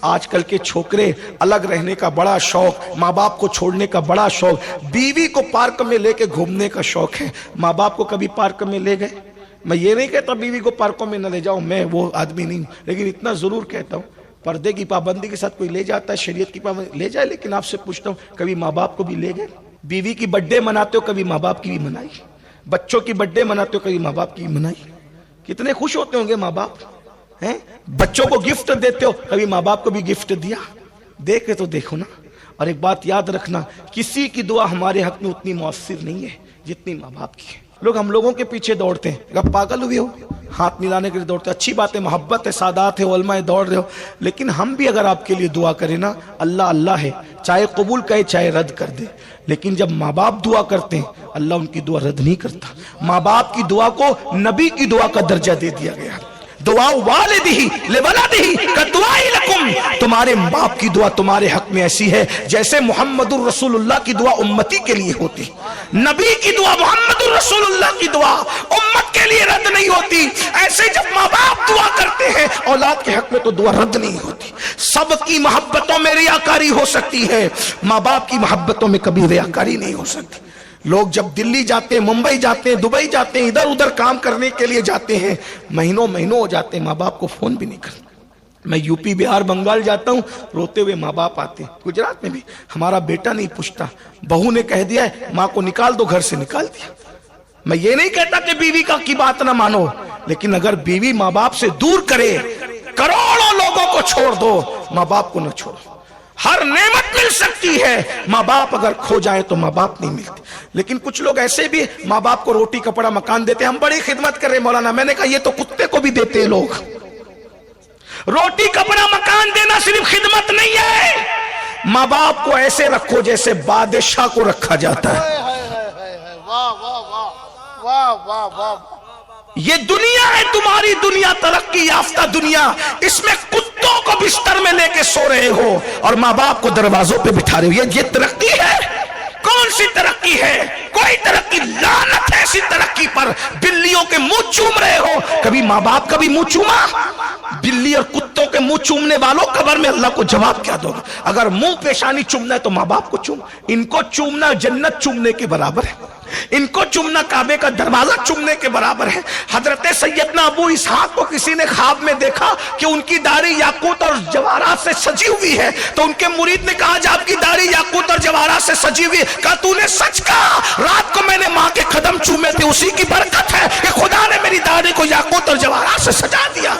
آج کل کے چھوکرے الگ رہنے کا بڑا شوق، ماں باپ کو چھوڑنے کا بڑا شوق، بیوی کو پارک میں لے کے گھومنے کا شوق ہے۔ ماں باپ کو کبھی پارک میں لے گئے؟ میں یہ نہیں کہتا بیوی کو پارکوں میں نہ لے جاؤ، میں وہ آدمی نہیں ہوں، لیکن اتنا ضرور کہتا ہوں پردے کی پابندی کے ساتھ کوئی لے جاتا ہے، شریعت کی پابندی لے جائے، لیکن آپ سے پوچھتا ہوں کبھی ماں باپ کو بھی لے گئے؟ بیوی کی برتھ ڈے مناتے ہو، کبھی ماں باپ کی بھی منائی؟ بچوں کی برتھ ڈے مناتے ہو، کبھی ماں باپ کی بھی منائی؟ کتنے خوش ہوتے ہوں گے ماں باپ ہیں؟ بچوں کو گفٹ دیتے ہو، کبھی ماں باپ کو بھی گفٹ دیا؟ دیکھے تو دیکھو نا۔ اور ایک بات یاد رکھنا، کسی کی دعا ہمارے حق میں اتنی مؤثر نہیں ہے جتنی ماں باپ کی ہے۔ لوگ ہم لوگوں کے پیچھے دوڑتے ہیں، اگر پاگل ہوئے ہو، ہاتھ ملانے کے لیے دوڑتے ہیں، اچھی بات ہے، محبت ہے، سادات ہے، علماء دوڑ رہے ہو، لیکن ہم بھی اگر آپ کے لیے دعا کریں نا، اللہ اللہ ہے، چاہے قبول کرے چاہے رد کر دے، لیکن جب ماں باپ دعا کرتے ہیں اللہ ان کی دعا رد نہیں کرتا۔ ماں باپ کی دعا کو نبی کی دعا کا درجہ دے دیا گیا۔ دعا والدہ لولدہ کدعاء لکم، تمہارے باپ کی دعا تمہارے حق میں ایسی ہے جیسے محمد الرسول اللہ کی دعا امتی کے لیے ہوتی، نبی کی دعا، محمد الرسول اللہ کی دعا امت کے لیے رد نہیں ہوتی، ایسے جب ماں باپ دعا کرتے ہیں اولاد کے حق میں تو دعا رد نہیں ہوتی۔ سب کی محبتوں میں ریاکاری ہو سکتی ہے، ماں باپ کی محبتوں میں کبھی ریاکاری نہیں ہو سکتی۔ لوگ جب دلی جاتے ہیں، ممبئی جاتے ہیں، دبئی جاتے ہیں، ادھر ادھر کام کرنے کے لیے جاتے ہیں، مہینوں ہو جاتے ہیں، ماں باپ کو فون بھی نہیں کرتے۔ میں یو پی، بہار، بنگال جاتا ہوں، روتے ہوئے ماں باپ آتے ہیں۔ گجرات میں بھی ہمارا بیٹا نہیں پوچھتا، بہو نے کہہ دیا ہے ماں کو نکال دو، گھر سے نکال دیا۔ میں یہ نہیں کہتا کہ بیوی کی بات نہ مانو، لیکن اگر بیوی ماں باپ سے دور کرے، کروڑوں لوگوں کو چھوڑ دو، ماں باپ کو نہ چھوڑو۔ ہر نعمت مل سکتی ہے، ماں باپ اگر کھو جائے تو ماں باپ نہیں ملتے۔ لیکن کچھ لوگ ایسے بھی ماں باپ کو روٹی کپڑا مکان دیتے ہیں، ہم بڑی خدمت کر رہے ہیں مولانا۔ میں نے کہا یہ تو کتے کو بھی دیتے ہیں لوگ۔ روٹی کپڑا مکان دینا صرف خدمت نہیں ہے، ماں باپ کو ایسے رکھو جیسے بادشاہ کو رکھا جاتا ہے۔ یہ دنیا ہے تمہاری، دنیا ترقی یافتہ دنیا، اس میں کتوں کو بستر میں لے کے سو رہے ہو اور ماں باپ کو دروازوں پہ بٹھا رہے ہو۔ یہ ترقی ہے؟ کون سی ترقی ہے؟ کوئی ترقی، لعنت ہے ایسی ترقی پر۔ بلیوں کے منہ چوم رہے ہو، کبھی ماں باپ کا بھی منہ چوما؟ بلی اور کتوں کے منہ چومنے والوں قبر میں اللہ کو جواب کیا دو گا؟ اگر منہ پیشانی چومنا ہے تو ماں باپ کو چوم، ان کو چومنا جنت چومنے کے برابر ہے، ان کو چومنا کعبے کا دروازہ چومنے کے برابر ہے۔ حضرت سیدنا ابو اسحاق کو کسی نے خواب میں دیکھا کہ ان کی داڑھی یاقوت اور جواہرات سے سجی ہوئی ہے، تو ان کے مرید نے کہا جب آپ کی داڑھی یاقوت اور جواہرات سے سجی ہوئی ہے، کہا تو نے سچ کہا، رات کو میں نے ماں کے قدم چومے تھے، اسی کی برکت ہے کہ خدا نے میری داڑھی کو یاقوت اور جواہرات سے سجا دیا۔